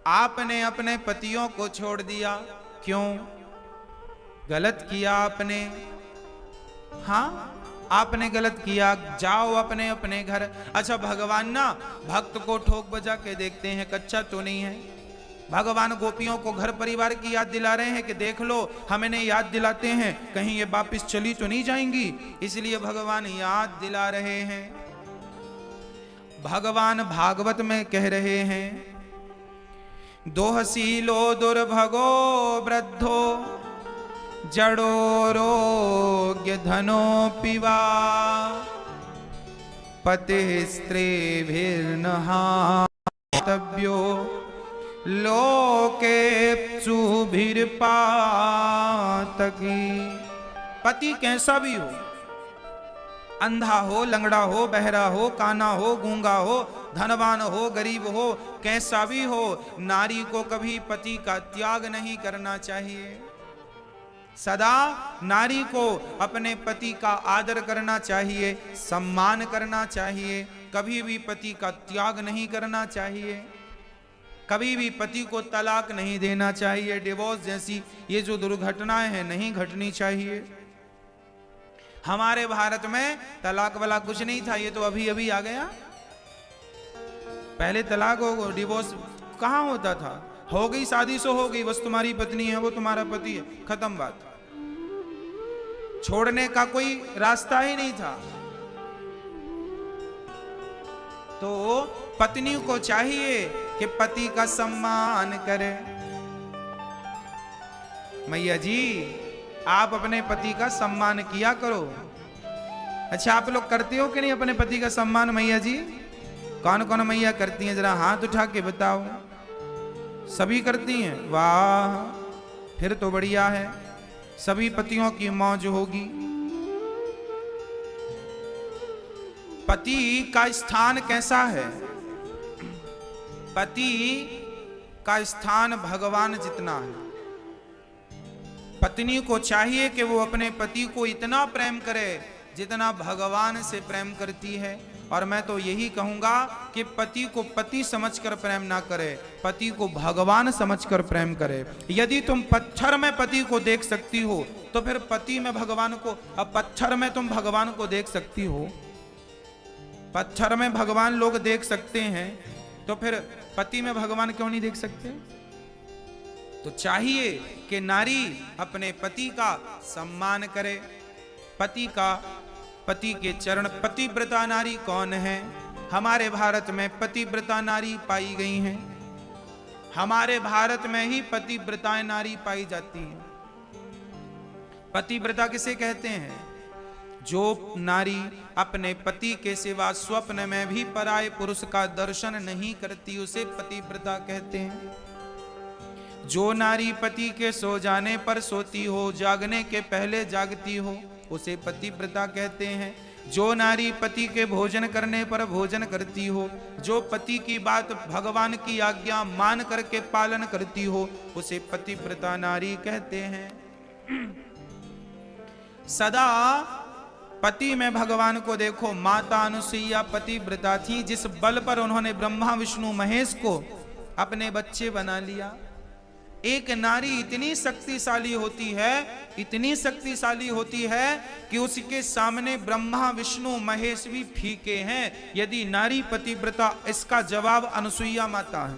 आपने अपने पतियों को छोड़ दिया, क्यों? गलत किया आपने। हाँ, आपने गलत किया, जाओ अपने अपने घर। अच्छा, भगवान ना भक्त को ठोक बजा के देखते हैं, कच्चा तो नहीं है। भगवान गोपियों को घर परिवार की याद दिला रहे हैं कि देख लो, हम इन्हें याद दिलाते हैं, कहीं ये वापिस चली तो नहीं जाएंगी, इसलिए भगवान याद दिला रहे हैं। भगवान भागवत में कह रहे हैं, दोहसीलो दुर्भगो वृद्धो जड़ो रोग्य धनो पिवा पते स्त्रीभिर्नहातव्यो लोके सुभिर्पातकी। पति कैसा भी हो, अंधा हो, लंगड़ा हो, बहरा हो, काना हो, गूंगा हो, धनवान हो, गरीब हो, कैसा भी हो, नारी को कभी पति का त्याग नहीं करना चाहिए। सदा नारी को अपने पति का आदर करना चाहिए, सम्मान करना चाहिए, कभी भी पति का त्याग नहीं करना चाहिए, कभी भी पति को तलाक नहीं देना चाहिए। डिवोर्स जैसी ये जो दुर्घटनाएं हैं नहीं घटनी चाहिए। हमारे भारत में तलाक वाला कुछ नहीं था, ये तो अभी अभी आ गया। पहले तलाक हो, डिवोर्स कहां होता था? हो गई शादी सो हो गई, बस तुम्हारी पत्नी है, वो तुम्हारा पति है, खत्म बात। छोड़ने का कोई रास्ता ही नहीं था। तो पत्नी को चाहिए कि पति का सम्मान करे। मैया जी, आप अपने पति का सम्मान किया करो। अच्छा, आप लोग करते हो कि नहीं अपने पति का सम्मान? मैया जी, कौन कौन मैया करती हैं, जरा हाथ उठा के बताओ। सभी करती हैं? वाह, फिर तो बढ़िया है, सभी पतियों की मौज होगी। पति का स्थान कैसा है? पति का स्थान भगवान जितना है। पत्नी को चाहिए कि वो अपने पति को इतना प्रेम करे जितना भगवान से प्रेम करती है। और मैं तो यही कहूंगा कि पति को पति समझकर प्रेम ना करे, पति को भगवान समझकर प्रेम करे। यदि तुम पत्थर में पति को देख सकती हो तो फिर पति में भगवान को, अब पत्थर में तुम भगवान को देख सकती हो, पत्थर में भगवान लोग देख सकते हैं, तो फिर पति में भगवान क्यों नहीं देख सकते? तो चाहिए कि नारी अपने पति का सम्मान करे। पति के चरण, पतिव्रता नारी कौन है? हमारे भारत में पतिव्रता नारी पाई गई हैं। हमारे भारत में ही पतिव्रता नारी पाई जाती हैं। पतिव्रता किसे कहते हैं? जो नारी अपने पति के सिवा स्वप्न में भी पराये पुरुष का दर्शन नहीं करती, उसे पतिव्रता कहते हैं। जो नारी पति के सो जाने पर सोती हो, जागने के पहले जागती हो, उसे पतिव्रता कहते हैं। जो नारी पति के भोजन करने पर भोजन करती हो, जो पति की बात भगवान की आज्ञा मान करके पालन करती हो, उसे पतिव्रता नारी कहते हैं। सदा पति में भगवान को देखो। माता अनुसुईया पतिव्रता थी, जिस बल पर उन्होंने ब्रह्मा विष्णु महेश को अपने बच्चे बना लिया। एक नारी इतनी शक्तिशाली होती है, इतनी शक्तिशाली होती है कि उसके सामने ब्रह्मा विष्णु महेश भी फीके हैं। यदि नारी पतिव्रता, इसका जवाब अनुसुईया माता है।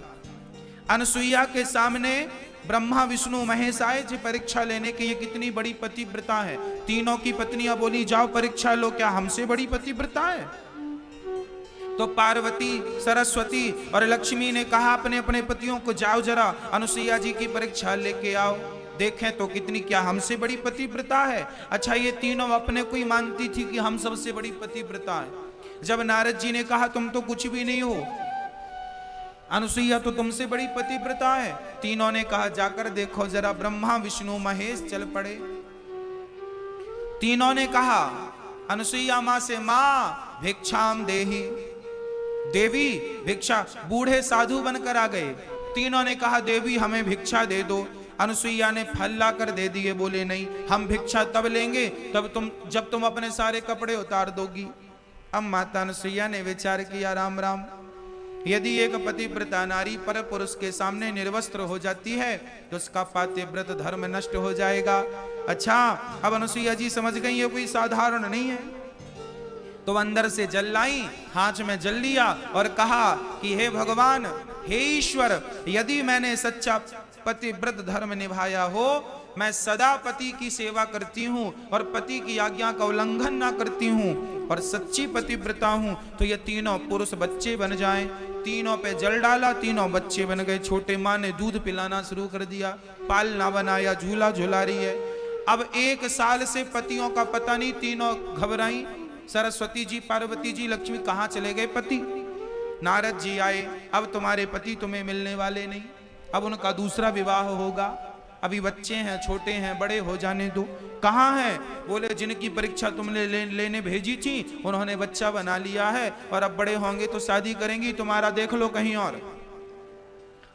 अनुसुईया के सामने ब्रह्मा विष्णु महेश आए थे परीक्षा लेने के, ये कितनी बड़ी पतिव्रता है। तीनों की पत्नियां बोली जाओ परीक्षा लो, क्या हमसे बड़ी पतिव्रता है? तो पार्वती, सरस्वती और लक्ष्मी ने कहा अपने अपने पतियों को, जाओ जरा अनुसुईया जी की परीक्षा लेके आओ, देखें तो कितनी, क्या हमसे बड़ी पतिव्रता है? अच्छा, ये तीनों अपने को ही मानती थी कि हम सबसे बड़ी पतिव्रता है। जब नारद जी ने कहा तुम तो कुछ भी नहीं हो, अनुसुईया तो तुमसे बड़ी पतिव्रता है, तीनों ने कहा जाकर देखो जरा। ब्रह्मा विष्णु महेश चल पड़े। तीनों ने कहा अनुसुईया मां से, मां भिक्षाम देही, देवी भिक्षा। बूढ़े साधु बनकर आ गए। तीनों ने कहा देवी हमें भिक्षा दे दो। अनुसुईया ने फल ला कर दे दिए, बोले नहीं, हम भिक्षा तब लेंगे जब तुम अपने सारे कपड़े उतार दोगी। अब माता अनुसुईया ने विचार किया, राम राम, यदि एक पतिव्रता नारी पर पुरुष के सामने निर्वस्त्र हो जाती है तो उसका पातिव्रत धर्म नष्ट हो जाएगा। अच्छा, अब अनुसुईया जी समझ गई ये कोई साधारण नहीं है, तो अंदर से जल लाई, हाथ में जल लिया और कहा कि हे भगवान, हे ईश्वर, यदि मैंने सच्चा पतिव्रत धर्म निभाया हो, मैं सदा पति की सेवा करती हूँ और पति की आज्ञा का उल्लंघन ना करती हूँ और सच्ची पतिव्रता हूँ, तो ये तीनों पुरुष बच्चे बन जाएं। तीनों पे जल डाला, तीनों बच्चे बन गए। छोटे माँ ने दूध पिलाना शुरू कर दिया, पालना बनाया, झूला झूला रही है। अब 1 साल से पतियों का पता नहीं, तीनों घबराई। सरस्वती जी, पार्वती जी, लक्ष्मी, कहाँ चले गए पति? नारद जी आए, अब तुम्हारे पति तुम्हें मिलने वाले नहीं, अब उनका दूसरा विवाह होगा, अभी बच्चे हैं, छोटे हैं, बड़े हो जाने दो। कहाँ हैं? बोले जिनकी परीक्षा तुमने लेने भेजी थी उन्होंने बच्चा बना लिया है और अब बड़े होंगे तो शादी करेंगी, तुम्हारा देख लो कहीं और।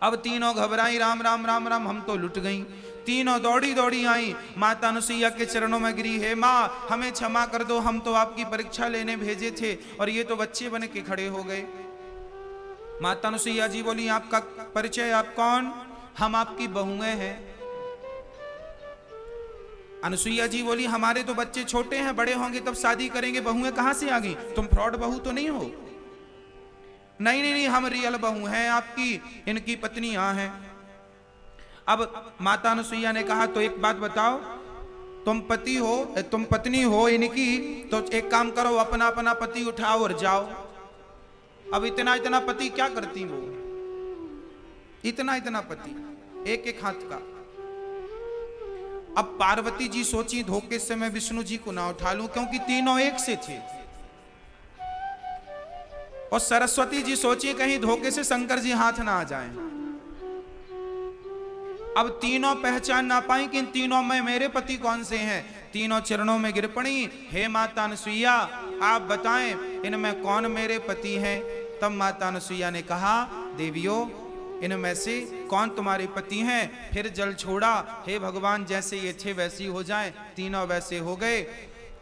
अब तीनों घबराई, राम राम राम राम, हम तो लुट गई। तीनों दौड़ी दौड़ी आई, माता अनुसुईया के चरणों में गिरी, हे माँ हमें क्षमा कर दो, हम तो आपकी परीक्षा लेने भेजे थे और ये तो बच्चे बन के खड़े हो गए। माता अनुसुईया जी बोली, आपका परिचय, आप कौन? हम आपकी बहुएं हैं। अनुसुईया जी बोली, हमारे तो बच्चे छोटे हैं, बड़े होंगे तब शादी करेंगे, बहुएं कहां से आ गई? तुम फ्रॉड बहू तो नहीं हो? नहीं नहीं नहीं, हम रियल बहू हैं आपकी, इनकी पत्नियां हैं। अब माता अनुसुईया ने कहा, तो एक बात बताओ, तुम पत्नी हो इनकी, तो एक काम करो, अपना अपना पति उठाओ और जाओ। अब इतना इतना पति क्या करती वो? इतना इतना पति, एक एक हाथ का। अब पार्वती जी सोची, धोखे से मैं विष्णु जी को ना उठा लूं, क्योंकि तीनों एक से थे। और सरस्वती जी सोची कहीं धोखे से शंकर जी हाथ ना आ जाएं। अब तीनों पहचान ना पाई कि इन तीनों में मेरे पति कौन से हैं। तीनों चरणों में गिर पड़ी, हे माता अनुसुईया आप बताएं इनमें कौन मेरे पति हैं। तब माता अनुसुईया ने कहा, देवियों इनमें से कौन तुम्हारे पति हैं? फिर जल छोड़ा, हे भगवान जैसे ये थे वैसी हो जाएं। तीनों वैसे हो गए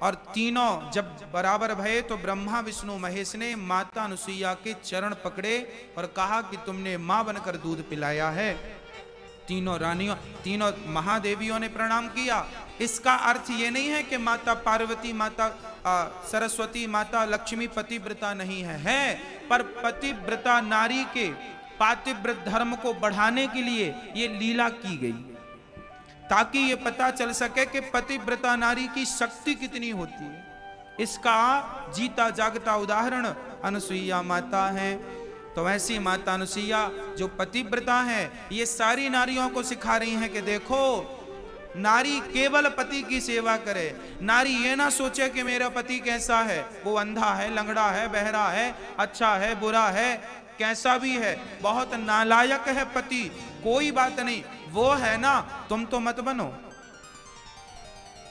और तीनों जब बराबर भये तो ब्रह्मा विष्णु महेश ने माता अनुसुईया के चरण पकड़े और कहा कि तुमने मां बनकर दूध पिलाया है। तीनों रानियों, तीनों महादेवियों ने प्रणाम किया। इसका अर्थ ये नहीं है कि माता पार्वती, माता सरस्वती, माता लक्ष्मी पतिव्रता नहीं है, पर पतिव्रता नारी के पातिव्रत धर्म को बढ़ाने के लिए ये लीला की गई, ताकि ये पता चल सके कि पतिव्रता नारी की शक्ति कितनी होती है। इसका जीता जागता उदाहरण अनुसुईया माता है। तो ऐसी माता अनुसुईया जो पतिव्रता है, ये सारी नारियों को सिखा रही हैं कि देखो, नारी केवल पति की सेवा करे। नारी ये ना सोचे कि मेरा पति कैसा है, वो अंधा है, लंगड़ा है, बहरा है, अच्छा है, बुरा है, कैसा भी है, बहुत नालायक है पति, कोई बात नहीं, वो है ना, तुम तो मत बनो।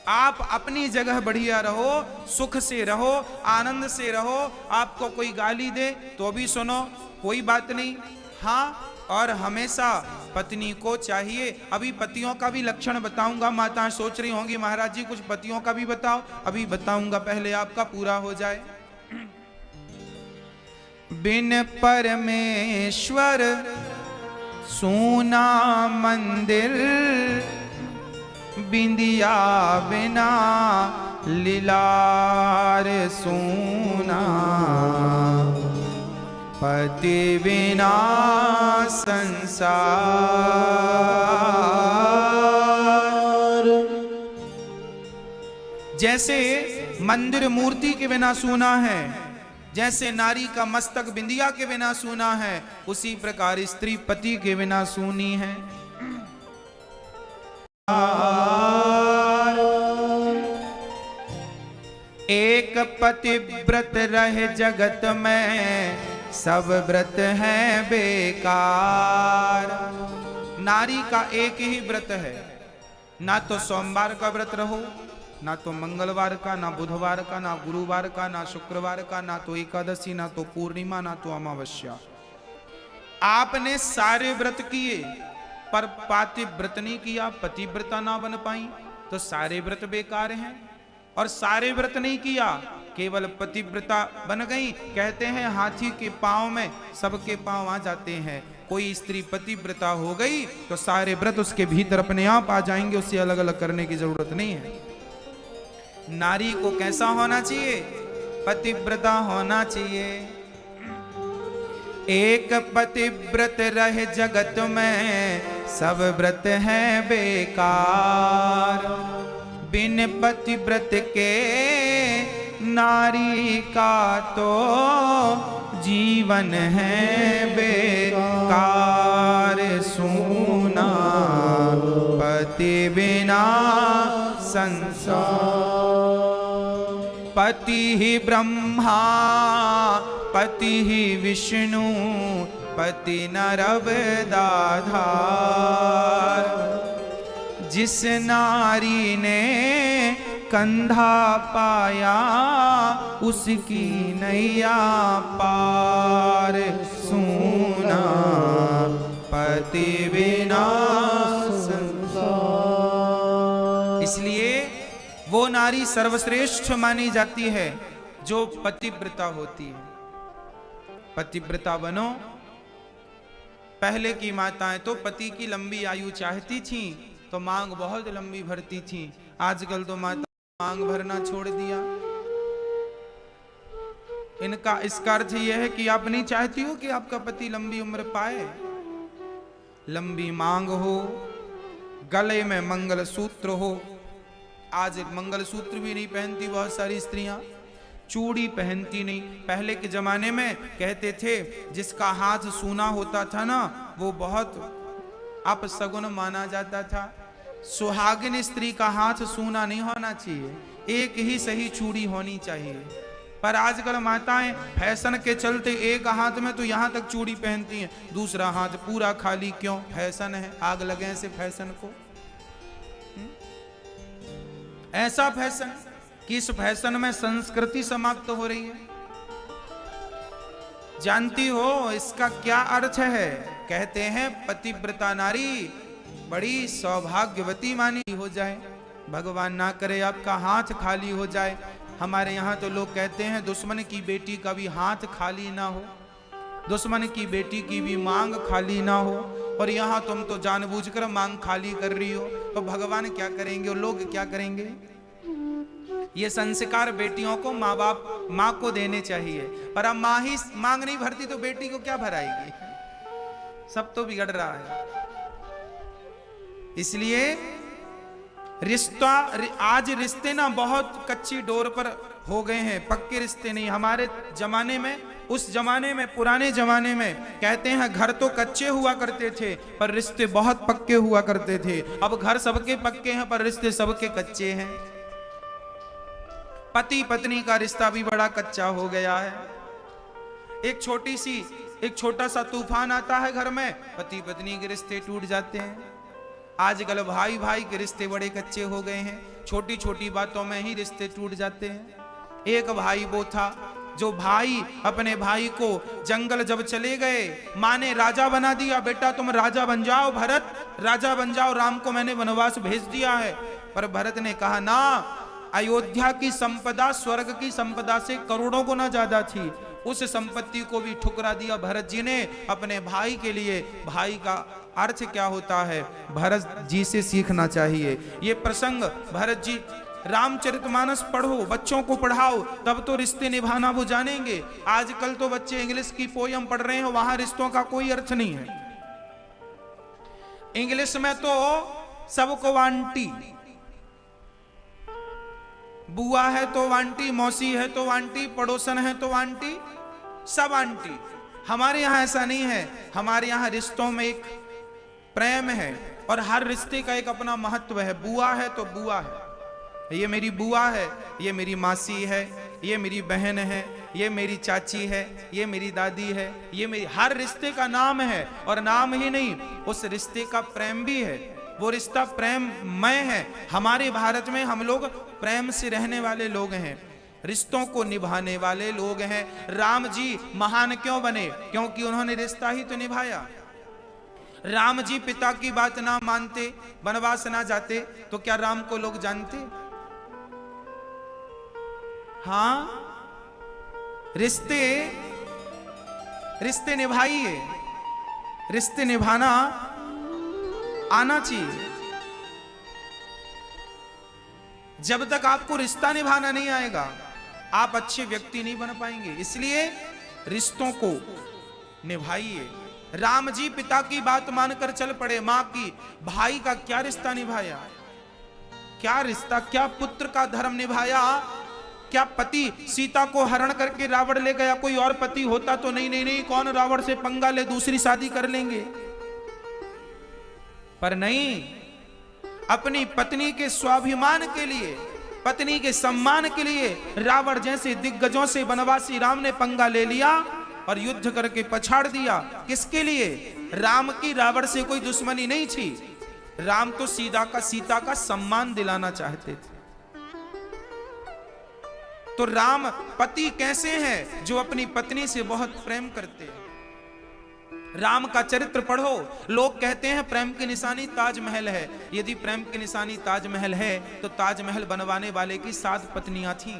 आप अपनी जगह बढ़िया रहो, सुख से रहो, आनंद से रहो। आपको कोई गाली दे तो भी सुनो, कोई बात नहीं। हाँ, और हमेशा पत्नी को चाहिए। अभी पतियों का भी लक्षण बताऊंगा। माता सोच रही होंगी महाराज जी कुछ पतियों का भी बताओ। अभी बताऊंगा, पहले आपका पूरा हो जाए। बिन परमेश्वर सूना मंदिर, बिंदिया बिना लीलार सूना, पति बिना संसार। जैसे मंदिर मूर्ति के बिना सूना है, जैसे नारी का मस्तक बिंदिया के बिना सूना है, उसी प्रकार स्त्री पति के बिना सूनी है। एक पतिव्रत रहे जगत में, सब व्रत हैं बेकार। नारी का एक ही व्रत है, ना तो सोमवार का व्रत रहो, ना तो मंगलवार का, ना बुधवार का, ना गुरुवार का, ना शुक्रवार का, ना तो एकादशी, ना तो पूर्णिमा, ना तो अमावस्या। आपने सारे व्रत किए पर पातिव्रत नहीं किया, पतिव्रता ना बन पाई, तो सारे व्रत बेकार हैं। और सारे व्रत नहीं किया केवल पतिव्रता बन गई। कहते हैं हाथी के पांव में सबके पांव आ जाते हैं। कोई स्त्री पतिव्रता हो गई तो सारे व्रत उसके भीतर अपने आप आ जाएंगे, उससे अलग अलग करने की जरूरत नहीं है। नारी को कैसा होना चाहिए? पतिव्रता होना चाहिए। एक पतिव्रत रहे जगत में, सब व्रत है बेकार। बिन पतिव्रत के नारी का तो जीवन है बेकार। सूना पति बिना संसार। पति ही ब्रह्मा, पति ही विष्णु, पति नरवदाधार। जिस नारी ने कंधा पाया, उसकी नैया पार। सूना पति बिना संसार। इसलिए वो नारी सर्वश्रेष्ठ मानी जाती है जो पतिव्रता होती है। पतिव्रता बनो। पहले की माताएं तो पति की लंबी आयु चाहती थीं तो मांग बहुत लंबी भरती थीं। आजकल तो माता मांग भरना छोड़ दिया। इनका इसका अर्थ यह है कि आप नहीं चाहती हो कि आपका पति लंबी उम्र पाए, लंबी मांग हो, गले में मंगल सूत्र हो। आज मंगल सूत्र भी नहीं पहनती बहुत सारी स्त्रियां, चूड़ी पहनती नहीं। पहले के जमाने में कहते थे जिसका हाथ सूना होता था ना, वो बहुत अपशगुन माना जाता था। सुहागिन स्त्री का हाथ सूना नहीं होना चाहिए, एक ही सही चूड़ी होनी चाहिए। पर आजकल माताएं फैशन के चलते एक हाथ में तो यहां तक चूड़ी पहनती हैं, दूसरा हाथ पूरा खाली। क्यों? फैशन है। आग लगे ऐसे फैशन को। ऐसा फैशन कि इस फैशन में संस्कृति समाप्त हो रही है। जानती हो इसका क्या अर्थ है? कहते हैं पतिव्रता नारी बड़ी सौभाग्यवती मानी हो जाए। भगवान ना करे आपका हाथ खाली हो जाए। हमारे यहाँ तो लोग कहते हैं दुश्मन की बेटी का भी हाथ खाली ना हो, दुश्मन की बेटी की भी मांग खाली ना हो। और यहाँ तुम तो जानबूझकर मांग खाली कर रही हो, तो भगवान क्या करेंगे और लोग क्या करेंगे? ये संस्कार बेटियों को माँ बाप माँ को देने चाहिए। पर अब माँ ही मांग नहीं भरती तो बेटी को क्या भराएगी? सब तो बिगड़ रहा है। इसलिए रिश्ता, आज रिश्ते ना बहुत कच्ची डोर पर हो गए हैं, पक्के रिश्ते नहीं। हमारे जमाने में, उस जमाने में, पुराने जमाने में कहते हैं घर तो कच्चे हुआ करते थे पर रिश्ते बहुत पक्के हुआ करते थे। अब घर सबके पक्के हैं पर रिश्ते सबके कच्चे हैं। पति पत्नी का रिश्ता भी बड़ा कच्चा हो गया है। एक छोटा सा तूफान आता है घर में, पति पत्नी के रिश्ते टूट जाते हैं। आजकल भाई भाई के रिश्ते बड़े कच्चे हो गए हैं, छोटी छोटी बातों में ही रिश्ते टूट जाते हैं। एक भाई वो था जो भाई अपने भाई को जंगल जब चले गए, माँ ने राजा बना दिया, बेटा तुम राजा बन जाओ, भरत राजा बन जाओ, राम को मैंने वनवास भेज दिया है। पर भरत ने कहा ना, अयोध्या की संपदा स्वर्ग की संपदा से करोड़ों गुना ज्यादा थी, उस संपत्ति को भी ठुकरा दिया भरत जी ने अपने भाई के लिए। भाई का अर्थ क्या होता है भरत जी से सीखना चाहिए। ये प्रसंग भरत जी, रामचरितमानस पढ़ो, बच्चों को पढ़ाओ, तब तो रिश्ते निभाना वो जानेंगे। आजकल तो बच्चे इंग्लिश की पोयम पढ़ रहे हैं, वहां रिश्तों का कोई अर्थ नहीं है। इंग्लिश में तो सबको आंटी, बुआ है तो आंटी, मौसी है तो आंटी, पड़ोसन है तो आंटी, सब आंटी। हमारे यहाँ ऐसा नहीं है। हमारे यहाँ रिश्तों में एक प्रेम है और हर रिश्ते का एक अपना महत्व है। बुआ है तो बुआ है, ये मेरी बुआ है, ये मेरी मासी है, ये मेरी बहन है, ये मेरी चाची है, ये मेरी दादी है, ये मेरी, हर रिश्ते का नाम है। और नाम ही नहीं, उस रिश्ते का प्रेम भी है। वो रिश्ता प्रेममय है। हमारे भारत में हम लोग प्रेम से रहने वाले लोग हैं, रिश्तों को निभाने वाले लोग हैं। राम जी महान क्यों बने? क्योंकि उन्होंने रिश्ता ही तो निभाया। राम जी पिता की बात ना मानते, वनवास ना जाते, तो क्या राम को लोग जानते? हाँ, रिश्ते रिश्ते निभाइए, रिश्ते निभाना आना चाहिए। जब तक आपको रिश्ता निभाना नहीं आएगा, आप अच्छे व्यक्ति नहीं बन पाएंगे। इसलिए रिश्तों को निभाइए। राम जी पिता की बात मानकर चल पड़े, मां की, भाई का क्या रिश्ता निभाया, क्या रिश्ता, क्या पुत्र का धर्म निभाया। क्या पति सीता को हरण करके रावण ले गया, कोई और पति होता तो नहीं नहीं नहीं, कौन रावण से पंगा ले, दूसरी शादी कर लेंगे। पर नहीं, अपनी पत्नी के स्वाभिमान के लिए, पत्नी के सम्मान के लिए रावण जैसे दिग्गजों से वनवासी राम ने पंगा ले लिया और युद्ध करके पछाड़ दिया। किसके लिए? राम की रावण से कोई दुश्मनी नहीं थी, राम तो सीता का सम्मान दिलाना चाहते थे। तो राम पति कैसे हैं? जो अपनी पत्नी से बहुत प्रेम करते हैं। राम का चरित्र पढ़ो, लोग कहते हैं प्रेम की निशानी ताजमहल है। यदि प्रेम की निशानी ताजमहल है तो ताजमहल बनवाने वाले की 7 पत्नियां थीं।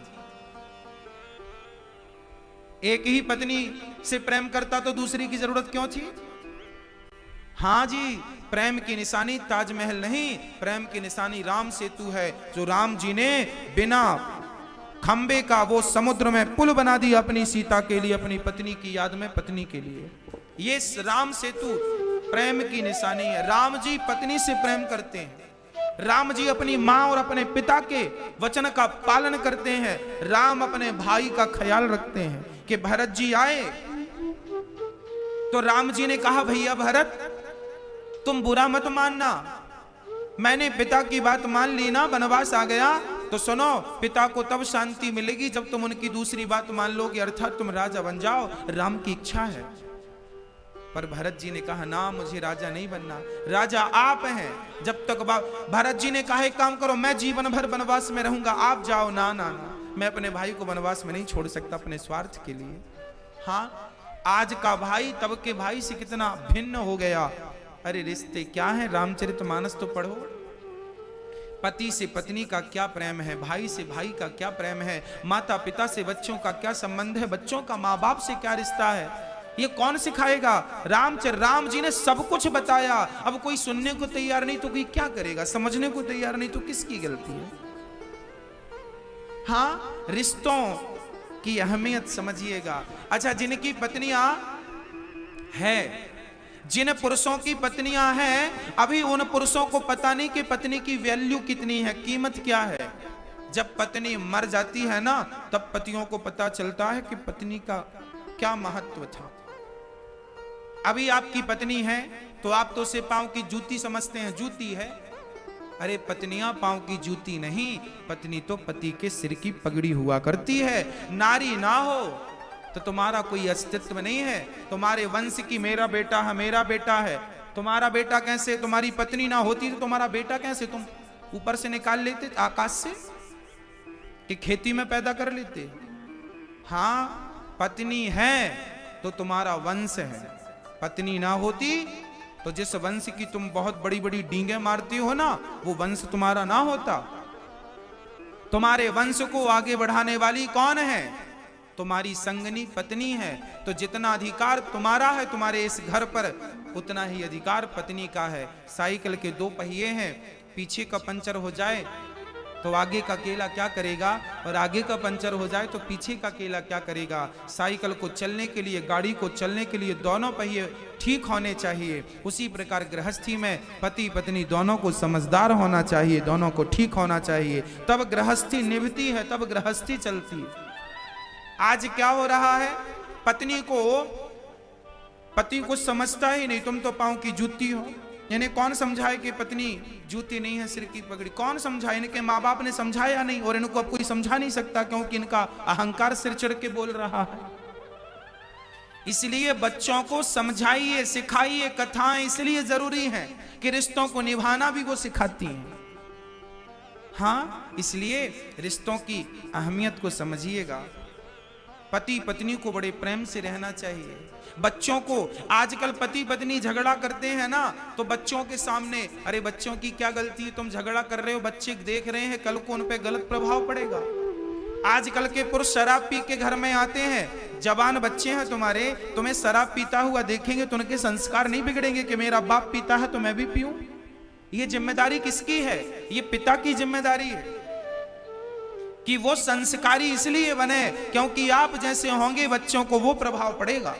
एक ही पत्नी से प्रेम करता तो दूसरी की जरूरत क्यों थी? हां जी, प्रेम की निशानी ताजमहल नहीं, प्रेम की निशानी राम सेतु है, जो राम जी ने बिना खंबे का वो समुद्र में पुल बना दिया अपनी सीता के लिए, अपनी पत्नी की याद में, पत्नी के लिए। ये राम सेतु प्रेम की निशानी है। राम जी पत्नी से प्रेम करते हैं, राम जी अपनी मां और अपने पिता के वचन का पालन करते हैं। राम अपने भाई का ख्याल रखते हैं कि भरत जी आए तो राम जी ने कहा, भैया भरत तुम बुरा मत मानना, मैंने पिता की बात मान ली ना, वनवास आ गया तो सुनो, पिता को तब शांति मिलेगी जब तुम उनकी दूसरी बात मान लोगे, अर्थात तुम राजा बन जाओ, राम की इच्छा है। पर भरत जी ने कहा, ना मुझे राजा नहीं बनना, राजा आप हैं। जब तक भरत जी ने कहा, एक काम करो, मैं जीवन भर वनवास में रहूंगा, आप जाओ। ना ना ना, मैं अपने भाई को वनवास में नहीं छोड़ सकता अपने स्वार्थ के लिए। हाँ, आज का भाई तब के भाई से कितना भिन्न हो गया। अरे रिश्ते क्या है, रामचरितमानस तो पढ़ो। पति से पत्नी का क्या प्रेम है, भाई से भाई का क्या प्रेम है, माता पिता से बच्चों का क्या संबंध है, बच्चों का माँ बाप से क्या रिश्ता है, ये कौन सिखाएगा? राम जी ने सब कुछ बताया। अब कोई सुनने को तैयार नहीं तो कोई क्या करेगा? समझने को तैयार नहीं तो किसकी गलती है? हाँ, रिश्तों की अहमियत समझिएगा। अच्छा, जिनकी पत्नियां है, जिन पुरुषों की पत्नियां हैं, अभी उन पुरुषों को पता नहीं कि पत्नी की वैल्यू कितनी है, कीमत क्या है। जब पत्नी मर जाती है ना, तब पतियों को पता चलता है कि पत्नी का क्या महत्व था। अभी आपकी पत्नी है तो आप तो उसे पांव की जूती समझते हैं, जूती है। अरे पत्नियां पांव की जूती नहीं, पत्नी तो पति के सिर की पगड़ी हुआ करती है। नारी ना हो तो तुम्हारा कोई अस्तित्व नहीं है। तुम्हारे वंश की मेरा बेटा है, मेरा बेटा है। तुम्हारा बेटा कैसे? तुम्हारी पत्नी ना होती तो तुम्हारा बेटा कैसे तुम ऊपर से निकाल लेते आकाश से, कि खेती में पैदा कर लेते? हाँ, पत्नी है तो तुम्हारा वंश है। पत्नी ना होती तो जिस वंश की तुम बहुत बड़ी बड़ी डींगे मारती हो ना, वो वंश तुम्हारा ना होता। तुम्हारे वंश को आगे बढ़ाने वाली कौन है? तुम्हारी संगनी पत्नी है। तो जितना अधिकार तुम्हारा है तुम्हारे इस घर पर, उतना ही अधिकार पत्नी का है। साइकिल के 2 पहिए हैं, पीछे का पंचर हो जाए तो आगे का केला क्या करेगा, और आगे का पंचर हो जाए तो पीछे का केला क्या करेगा? साइकिल को चलने के लिए, गाड़ी को चलने के लिए दोनों पहिए ठीक होने चाहिए। उसी प्रकार गृहस्थी में पति पत्नी दोनों को समझदार होना चाहिए, दोनों को ठीक होना चाहिए, तब गृहस्थी निभती है, तब गृहस्थी चलती है। आज क्या हो रहा है, पत्नी को पति कुछ समझता ही नहीं, तुम तो पांव की जूती हो। यानी कौन समझाए कि पत्नी जूती नहीं है, सिर की पगड़ी? कौन समझाए? इनके माँ बाप ने समझाया नहीं, और इनको अब कोई समझा नहीं सकता, क्योंकि इनका अहंकार सिर चढ़ के बोल रहा है। इसलिए बच्चों को समझाइए, सिखाइए। कथाएं इसलिए जरूरी हैं कि रिश्तों को निभाना भी वो सिखाती हैं। हाँ, इसलिए रिश्तों की अहमियत को समझिएगा। पति पत्नी को बड़े प्रेम से रहना चाहिए। बच्चों को, आजकल पति पत्नी झगड़ा करते हैं ना, तो बच्चों के सामने, अरे बच्चों की क्या गलती है, तुम झगड़ा कर रहे हो, बच्चे देख रहे हैं, कल को उन पे गलत प्रभाव पड़ेगा। आजकल के पुरुष शराब पी के घर में आते हैं, जवान बच्चे हैं तुम्हारे, तुम्हें शराब पीता हुआ देखेंगे तो उनके संस्कार नहीं बिगड़ेंगे कि मेरा बाप पीता है तो मैं भी पीऊं? ये जिम्मेदारी किसकी है? ये पिता की जिम्मेदारी है कि वो संस्कारी इसलिए बने क्योंकि आप जैसे होंगे बच्चों को वो प्रभाव पड़ेगा।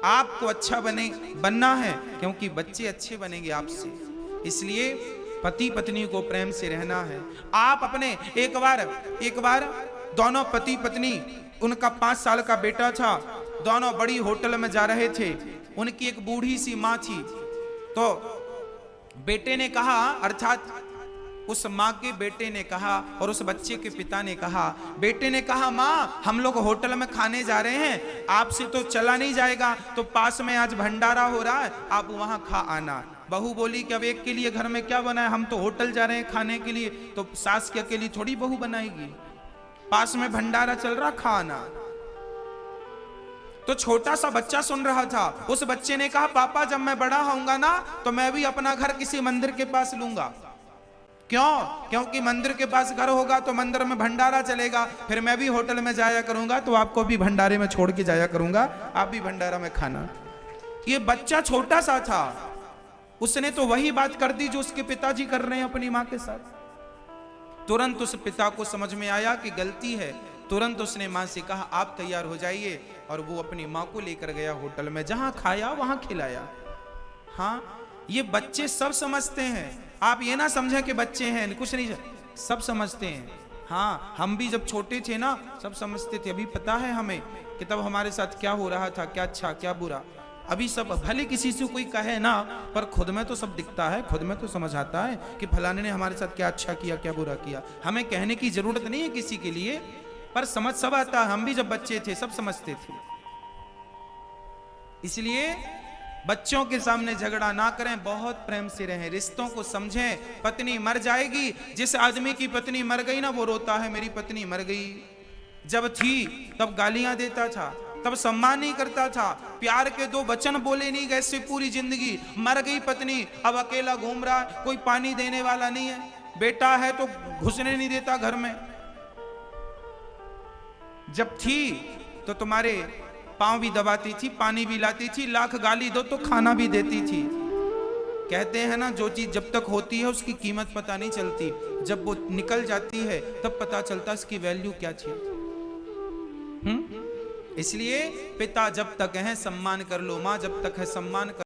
आपको अच्छा बनना है क्योंकि बच्चे अच्छे बनेंगे आपसे। इसलिए पति पत्नी को प्रेम से रहना है। आप अपने एक बार दोनों पति पत्नी, उनका 5 साल का बेटा था, दोनों बड़ी होटल में जा रहे थे। उनकी एक बूढ़ी सी माँ थी, तो बेटे ने कहा, अर्थात उस माँ के बेटे ने कहा और उस बच्चे के पिता ने कहा, बेटे ने कहा माँ हम लोग होटल में खाने जा रहे हैं, आपसे तो चला नहीं जाएगा, तो पास में आज भंडारा हो रहा है, आप वहां खा आना। बहू बोली कि अब एक के लिए घर में क्या बनाए, हम तो होटल जा रहे हैं खाने के लिए, तो सास के अकेली थोड़ी बहू बनाएगी, पास में भंडारा चल रहा, खा आना। तो छोटा सा बच्चा सुन रहा था। उस बच्चे ने कहा पापा जब मैं बड़ा होऊंगा ना तो मैं भी अपना घर किसी मंदिर के पास लूंगा। क्यों? क्योंकि मंदिर के पास घर होगा तो मंदिर में भंडारा चलेगा, फिर मैं भी होटल में जाया करूंगा तो आपको भी भंडारे में छोड़ के जाया करूंगा, आप भी भंडारा में खाना। ये बच्चा छोटा सा था, उसने तो वही बात कर दी जो उसके पिताजी कर रहे हैं अपनी मां के साथ। तुरंत उस पिता को समझ में आया कि गलती है, तुरंत उसने मां से कहा आप तैयार हो जाइए, और वो अपनी मां को लेकर गया होटल में, जहां खाया वहां खिलाया। हाँ, ये बच्चे सब समझते हैं, आप ये ना समझें कि बच्चे हैं कुछ नहीं, सब समझते हैं। हाँ, हम भी जब छोटे थे ना सब समझते थे, अभी पता है हमें कि तब हमारे साथ क्या हो रहा था, क्या अच्छा क्या बुरा। अभी सब भले किसी से कोई कहे ना, पर खुद में तो सब दिखता है, खुद में तो समझ आता है कि फलाने ने हमारे साथ क्या अच्छा किया क्या बुरा किया। हमें कहने की जरूरत नहीं है किसी के लिए, पर समझ सब आता है। हम भी जब बच्चे थे सब समझते थे। इसलिए बच्चों के सामने झगड़ा ना करें, बहुत प्रेम से रहें, रिश्तों को समझें। पत्नी मर जाएगी, जिस आदमी की पत्नी मर गई ना वो रोता है मेरी पत्नी मर गई। जब थी तब गालियां देता था, तब सम्मान नहीं करता था, प्यार के 2 वचन बोले नहीं गए से पूरी जिंदगी। मर गई पत्नी, अब अकेला घूम रहा है, कोई पानी देने वाला नहीं है, बेटा है तो घुसने नहीं देता घर में। जब थी तो तुम्हारे पांव भी दबाती थी, पानी भी लाती थी, लाख गाली दो तो खाना भी देती थी। कहते हैं ना जो चीज जब तक होती है उसकी कीमत पता नहीं चलती, जब वो निकल जाती है तब पता चलता इसकी वैल्यू क्या थी। इसलिए पिता जब तक है सम्मान कर लो, माँ जब तक है सम्मान कर